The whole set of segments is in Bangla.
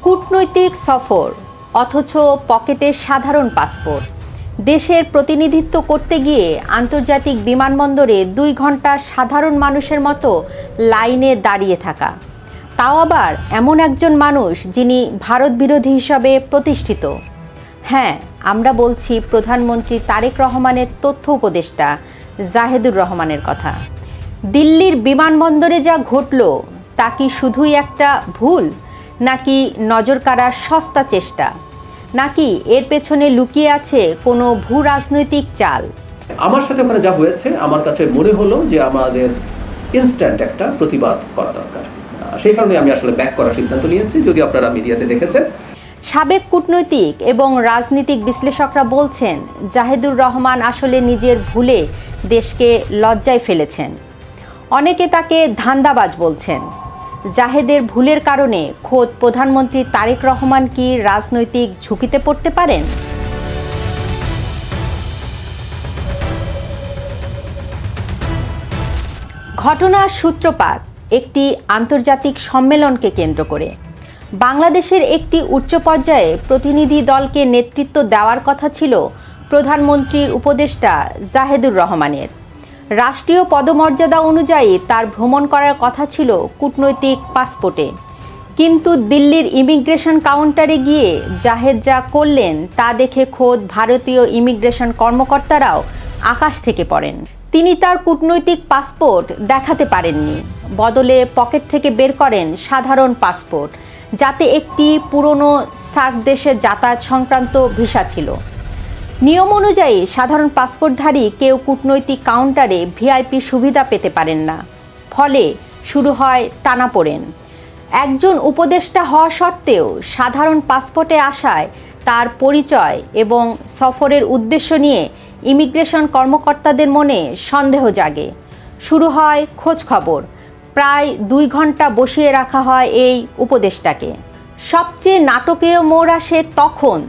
কূটনৈতিক সফর অথচ পকেটে সাধারণ পাসপোর্ট। দেশের প্রতিনিধিত্ব করতে গিয়ে আন্তর্জাতিক বিমানবন্দরে 2 ঘন্টা সাধারণ মানুষের মতো লাইনে দাঁড়িয়ে থাকা, তাও আবার এমন একজন মানুষ যিনি ভারত বিরোধী হিসাবে প্রতিষ্ঠিত। হ্যাঁ, আমরা বলছি প্রধানমন্ত্রী তারেক রহমানের তথ্য উপদেষ্টা জাহেদুর রহমানের কথা। দিল্লির বিমানবন্দরে যা ঘটল তা কি শুধুই একটা ভুল, নাকি নজর কাড়ার সস্তা চেষ্টা, নাকি এর পেছনে লুকিয়ে আছে কোনো ভূ রাজনৈতিক চাল? আমার সাথে ওখানে যা হয়েছে আমার কাছে মনে হলো যে আমাদের ইনস্ট্যান্ট একটা প্রতিবাদ করা দরকার। সেই কারণে আমি আসলে ব্যাক করার সিদ্ধান্ত নিয়েছি। যদি আপনারা মিডিয়াতে দেখেছেন, সাবেক কূটনৈতিক এবং রাজনীতিক বিশ্লেষকরা বলছেন জাহেদুর রহমান আসলে নিজের ভুলে দেশকে লজ্জায় ফেলেছেন। অনেকে তাকে ধান্দাবাজ বলছেন। জাহেদের ভুলের কারণে খোদ প্রধানমন্ত্রী তারেক রহমান কি রাজনৈতিক ঝুঁকিতে পড়তে পারেন? ঘটনার সূত্রপাত একটি আন্তর্জাতিক সম্মেলনকে কেন্দ্র করে। বাংলাদেশের একটি উচ্চ পর্যায়ে প্রতিনিধি দলকে নেতৃত্ব দেওয়ার কথা ছিল প্রধানমন্ত্রীর উপদেষ্টা জাহেদুর রহমানের। রাষ্ট্রীয় পদমর্যাদা অনুযায়ী তার ভ্রমণ করার কথা ছিল কূটনৈতিক পাসপোর্টে। কিন্তু দিল্লির ইমিগ্রেশন কাউন্টারে গিয়ে জাহেদ যা করলেন তা দেখে খোদ ভারতীয় ইমিগ্রেশন কর্মকর্তারাও আকাশ থেকে পড়েন। তিনি তার কূটনৈতিক পাসপোর্ট দেখাতে পারেননি, বদলে পকেট থেকে বের করেন সাধারণ পাসপোর্ট, যাতে একটি পুরনো সার্ক দেশে যাতায়াত সংক্রান্ত ভিসা ছিল। নিয়ম অনুযায়ী সাধারণ পাসপোর্টধারী কেউ কূটনৈতিক কাউন্টারে ভিআইপি সুবিধা পেতে পারেন না। ফলে শুরু হয় টানাপোড়েন। একজন উপদেষ্টা হওয়া সত্ত্বেও সাধারণ পাসপোর্টে আসায় তার পরিচয় এবং সফরের উদ্দেশ্য নিয়ে ইমিগ্রেশন কর্মকর্তাদের মনে সন্দেহ জাগে। শুরু হয় খোঁজখবর। প্রায় 2 ঘন্টা বসিয়ে রাখা হয় এই উপদেষ্টাকে। সবচেয়ে নাটকীয় মোড় আসে তখন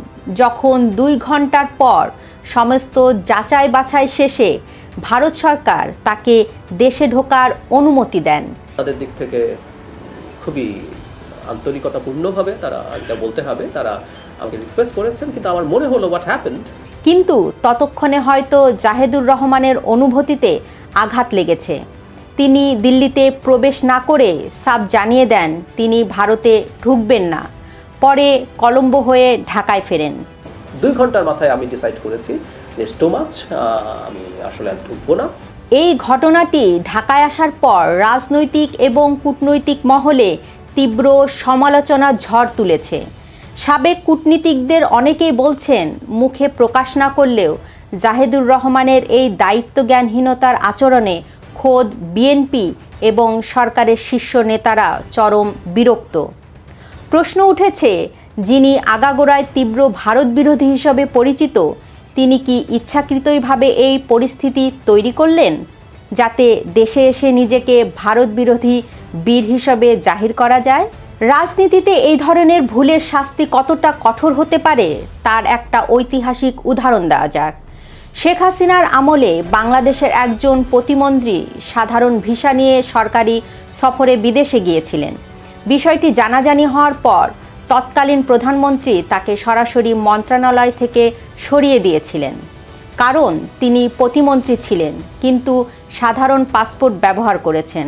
যখন 2 ঘন্টার পর সমস্ত যাচাই বাছাই শেষে ভারত সরকার তাকে দেশে ঢোকার অনুমতি দেন। তাদের দিক থেকে খুবই আন্তরিকতাপূর্ণভাবে তারা এটা বলতে হবে, তারা আমাকে রিকোয়েস্ট করেছেন, কিন্তু আমার মনে হলো হোয়াট হ্যাপেন্ড। কিন্তু ততক্ষণে হয়তো জাহেদুর রহমানের অনুভূতিতে আঘাত লেগেছে। তিনি দিল্লিতে প্রবেশ না করে সাফ জানিয়ে দেন তিনি ভারতে ঢুকবেন না। পরে কলম্বো হয়ে ঢাকায় ফেরেন। 2 ঘন্টার মাথায় আমি ডিসাইড করেছি যে টু মাচ, আমি আসলে আর ঢুকবো না। এই ঘটনাটি ঢাকায় আসার পর রাজনৈতিক এবং কূটনৈতিক মহলে তীব্র সমালোচনার ঝড় তুলেছে। সাবেক কূটনীতিকদের অনেকেই বলছেন মুখে প্রকাশ না করলেও জাহেদুর রহমানের এই দায়িত্বজ্ঞানহীনতার আচরণে খোদ বিএনপি এবং সরকারের শীর্ষ নেতারা চরম বিরক্ত। প্রশ্ন উঠেছে, যিনি আগাগোড়ায় তীব্র ভারত বিরোধী হিসেবে পরিচিত, তিনি কি ইচ্ছাকৃতভাবে এই পরিস্থিতি তৈরি করলেন যাতে দেশে এসে নিজেকে ভারত বিরোধী বীর হিসাবে জাহির করা যায়? রাজনীতিতে এই ধরনের ভুলের শাস্তি কতটা কঠোর হতে পারে তার একটা ঐতিহাসিক উদাহরণ দেওয়া যাক। শেখ হাসিনার আমলে বাংলাদেশের একজন প্রতিমন্ত্রী সাধারণ ভিসা নিয়ে সরকারি সফরে বিদেশে গিয়েছিলেন। বিষয়টি জানাজানি হওয়ার পর তৎকালীন প্রধানমন্ত্রী তাকে সরাসরি মন্ত্রণালয় থেকে সরিয়ে দিয়েছিলেন, কারণ তিনি প্রতিমন্ত্রী ছিলেন কিন্তু সাধারণ পাসপোর্ট ব্যবহার করেছেন।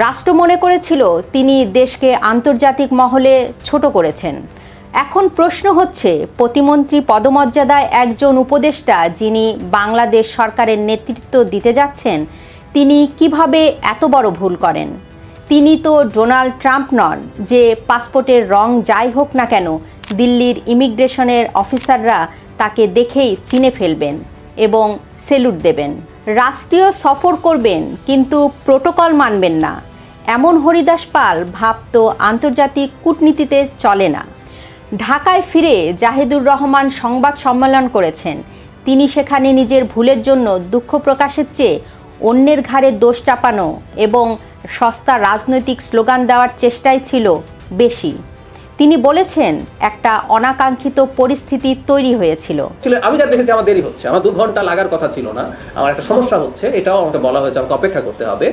রাষ্ট্র মনে করেছিল তিনি দেশকে আন্তর্জাতিক মহলে ছোট করেছেন। এখন প্রশ্ন হচ্ছে, প্রতিমন্ত্রী পদমর্যাদায় একজন উপদেষ্টা যিনি বাংলাদেশ সরকারের নেতৃত্ব দিতে যাচ্ছেন, তিনি কিভাবে এত বড় ভুল করেন? তিনি তো ডোনাল্ড ট্রাম্প নন যে পাসপোর্টের রং যাই হোক না কেন দিল্লির ইমিগ্রেশনের অফিসাররা তাকে দেখেই চিনে ফেলবেন এবং সেলুট দেবেন। রাষ্ট্রীয় সফর করবেন কিন্তু প্রোটোকল মানবেন না, এমন হরিদাস পাল ভাবতো আন্তর্জাতিক কূটনীতিতে চলে না। ঢাকায় ফিরে জাহেদুর রহমান সংবাদ সম্মেলন করেছেন। তিনি সেখানে নিজের ভুলের জন্য দুঃখ প্রকাশের চেয়ে অন্যের ঘাড়ে দোষ চাপানো এবং সস্তা রাজনৈতিক স্লোগান দেওয়ার চেষ্টাই ছিল বেশি। তিনি বলেছেন একটা অনাকাঙ্ক্ষিত পরিস্থিতি তৈরি হয়েছিল। আমি যা দেখেছি আমার দেরি হচ্ছে, আমার 2 ঘন্টা লাগার কথা ছিল না, আমার একটা সমস্যা হচ্ছে, এটাও আমাকে বলা হয়েছে, আমাকে অপেক্ষা করতে হবে।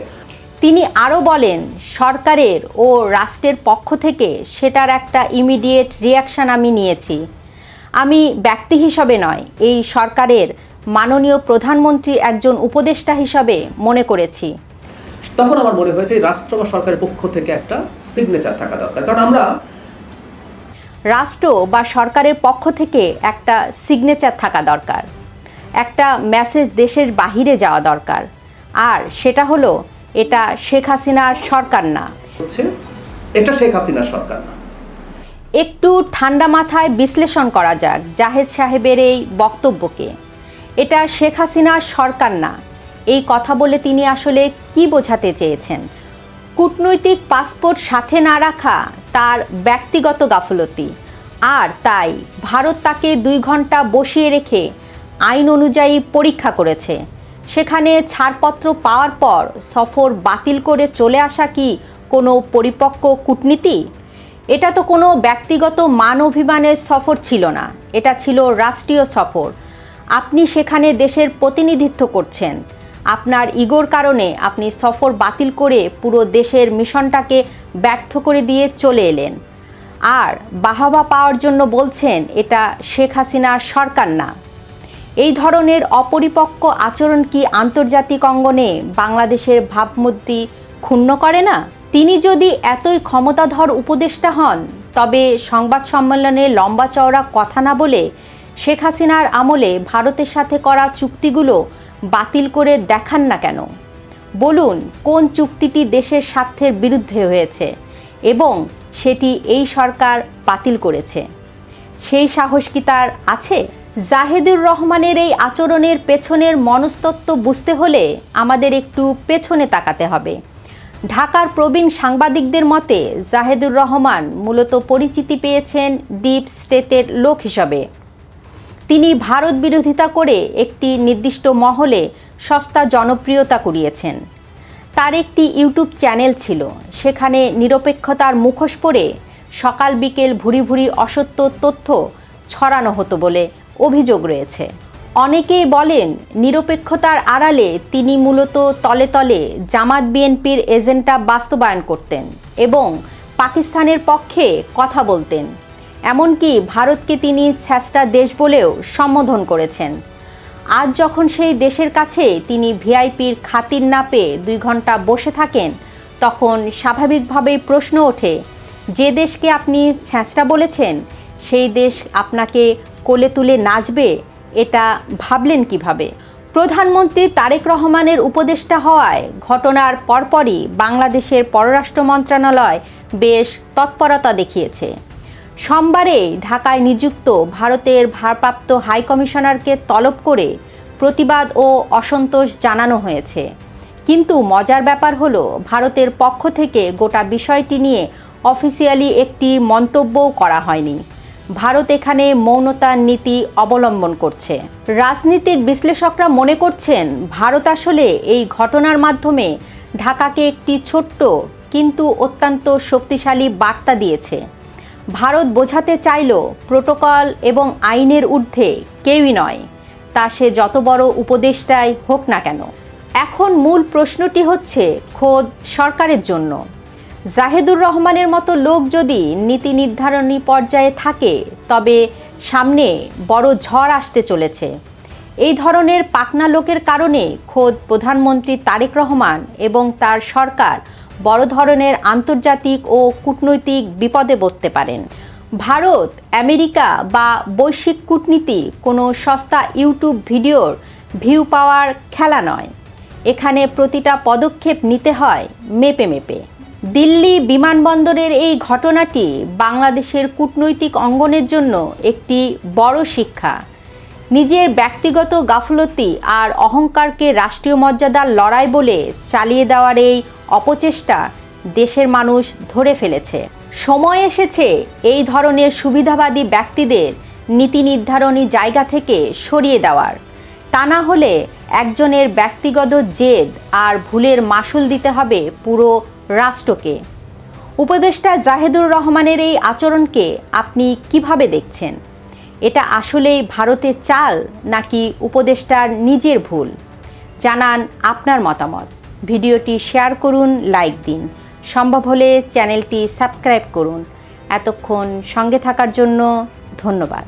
তিনি আরও বলেন, সরকারের ও রাষ্ট্রের পক্ষ থেকে সেটার একটা ইমিডিয়েট রিয়াকশন আমি নিয়েছি। আমি ব্যক্তি হিসাবে নয়, এই সরকারের মাননীয় প্রধানমন্ত্রীর একজন উপদেষ্টা হিসাবে মনে করেছি। তখন আমার মনে হয়েছে রাষ্ট্র বা সরকারের পক্ষ থেকে একটা সিগনেচার থাকা দরকার, কারণ আমরা রাষ্ট্র বা সরকারের পক্ষ থেকে একটা সিগনেচার থাকা দরকার, একটা মেসেজ দেশের বাহিরে যাওয়া দরকার। আর সেটা হলো, এটা শেখ হাসিনার সরকার না। এটা শেখ হাসিনার সরকার না। একটু ঠান্ডা মাথায় বিশ্লেষণ করা যাক জাহেদ সাহেবের এই বক্তব্যকে। এটা শেখ হাসিনার সরকার না, এই কথা বলে তিনি আসলে কি বোঝাতে চেয়েছেন? কূটনৈতিক পাসপোর্ট সাথে না রাখা তার ব্যক্তিগত গাফলতি, আর তাই ভারত তাকে 2 ঘন্টা বসিয়ে রেখে আইন অনুযায়ী পরীক্ষা করেছে। সেখানে ছাড়পত্র পাওয়ার পর সফর বাতিল করে চলে আসা কি কোনো পরিপক্ক কূটনীতি? এটা তো কোনো ব্যক্তিগত মান অভিমানের সফর ছিল না, এটা ছিল রাষ্ট্রীয় সফর। আপনি সেখানে দেশের প্রতিনিধিত্ব করছেন। আপনার ইগোর কারণে আপনি সফর বাতিল করে পুরো দেশের মিশনটাকে ব্যর্থ করে দিয়ে চলে এলেন। আর বাহবা পাওয়ার জন্য বলছেন এটা শেখ হাসিনার সরকার না। এই ধরনের অপরিপক্ক আচরণ কি আন্তর্জাতিক অঙ্গনে বাংলাদেশের ভাবমূর্তি ক্ষুণ্ণ করে না? তিনি যদি এতই ক্ষমতাধর উপদেষ্টা হন, তবে সংবাদ সম্মেলনে লম্বা চওড়া কথা না বলে শেখ হাসিনার আমলে ভারতের সাথে করা চুক্তিগুলো বাতিল করে দেখান না কেন? বলুন কোন চুক্তিটি দেশের স্বার্থের বিরুদ্ধে হয়েছে এবং সেটি এই সরকার বাতিল করেছে। সেই সাহস কি তার আছে? জাহেদুর রহমানের এই আচরণের পেছনের মনস্তত্ত্ব বুঝতে হলে আমাদের একটু পেছনে তাকাতে হবে। ঢাকার প্রবীণ সাংবাদিকদের মতে জাহেদুর রহমান মূলত পরিচিতি পেয়েছেন ডিপ স্টেটের লোক হিসাবে। তিনি ভারত বিরোধিতা করে একটি নির্দিষ্ট মহলে সস্তা জনপ্রিয়তা কুড়িয়েছেন। তার একটি ইউটিউব চ্যানেল ছিল, সেখানে নিরপেক্ষতার মুখোশ পরে সকাল বিকেল ভুরি ভুরি অসত্য তথ্য ছড়ানো হতো বলে অভিযোগ রয়েছে। অনেকেই বলেন নিরপেক্ষতার আড়ালে তিনি মূলত তলে তলে জামাত বিএনপির এজেন্ডা বাস্তবায়ন করতেন এবং পাকিস্তানের পক্ষে কথা বলতেন। এমনকি ভারতকে তিনি ছ্যাঁচড়া দেশ বলেও সম্বোধন করেছেন। আজ যখন সেই দেশের কাছে তিনি ভিআইপির খাতির না পেয়ে 2 ঘন্টা বসে থাকেন, তখন স্বাভাবিকভাবেই প্রশ্ন ওঠে, যে দেশকে আপনি ছ্যাঁচড়া বলেছেন সেই দেশ আপনাকে কোলে তুলে নাচবে, এটা ভাবলেন কিভাবে? প্রধানমন্ত্রী তারেক রহমানের উপদেষ্টা হওয়ায় ঘটনার পরপরই বাংলাদেশের পররাষ্ট্র মন্ত্রণালয় বেশ তৎপরতা দেখিয়েছে। সোমবারে ঢাকায় নিযুক্ত ভারতের ভারপ্রাপ্ত হাইকমিশনারকে তলব করে প্রতিবাদ ও অসন্তোষ জানানো হয়েছে। কিন্তু মজার ব্যাপার হলো, ভারতের পক্ষ থেকে গোটা বিষয়টি নিয়ে অফিসিয়ালি একটি মন্তব্যও করা হয়নি। ভারত এখানে মৌনতার নীতি অবলম্বন করছে। রাজনীতিক বিশ্লেষকরা মনে করছেন ভারত আসলে এই ঘটনার মাধ্যমে ঢাকাকে একটি ছোট্ট কিন্তু অত্যন্ত শক্তিশালী বার্তা দিয়েছে। ভারত বোঝাতে চাইল প্রোটোকল এবং আইনের ঊর্ধ্বে কেউই নয়, তা সে যত বড় উপদেষ্টাই হোক না কেন। এখন মূল প্রশ্নটি হচ্ছে খোদ সরকারের জন্য। জাহেদুর রহমানের মতো লোক যদি নীতি নির্ধারণী পর্যায়ে থাকে, তবে সামনে বড় ঝড় আসতে চলেছে। এই ধরনের পাকনা লোকের কারণে খোদ প্রধানমন্ত্রী তারেক রহমান এবং তার সরকার বড় ধরনের আন্তর্জাতিক ও কূটনৈতিক বিপদে পড়তে পারেন। ভারত, আমেরিকা বা বৈশ্বিক কূটনীতি কোনো সস্তা ইউটিউব ভিডিওর ভিউ পাওয়ার খেলা নয়। এখানে প্রতিটা পদক্ষেপ নিতে হয় মেপে মেপে। দিল্লি বিমানবন্দরের এই ঘটনাটি বাংলাদেশের কূটনৈতিক অঙ্গনের জন্য একটি বড় শিক্ষা। নিজের ব্যক্তিগত গাফলতি আর অহংকারকে রাষ্ট্রীয় মর্যাদার লড়াই বলে চালিয়ে দেওয়ার এই অপচেষ্টা দেশের মানুষ ধরে ফেলেছে। সময় এসেছে এই ধরনের সুবিধাবাদী ব্যক্তিদের নীতি নির্ধারণী জায়গা থেকে সরিয়ে দেওয়ার। তা না হলে একজনের ব্যক্তিগত জেদ আর ভুলের মাসুল দিতে হবে পুরো রাষ্ট্রকে। উপদেষ্টা জাহেদুর রহমানের এই আচরণকে আপনি কিভাবে দেখছেন? এটা আসলেই ভারতের চাল নাকি উপদেষ্টার নিজের ভুল? জানান আপনার মতামত। ভিডিওটি শেয়ার করুন, লাইক দিন, সম্ভব হলে চ্যানেলটি সাবস্ক্রাইব করুন। এতক্ষণ সঙ্গে থাকার জন্য ধন্যবাদ।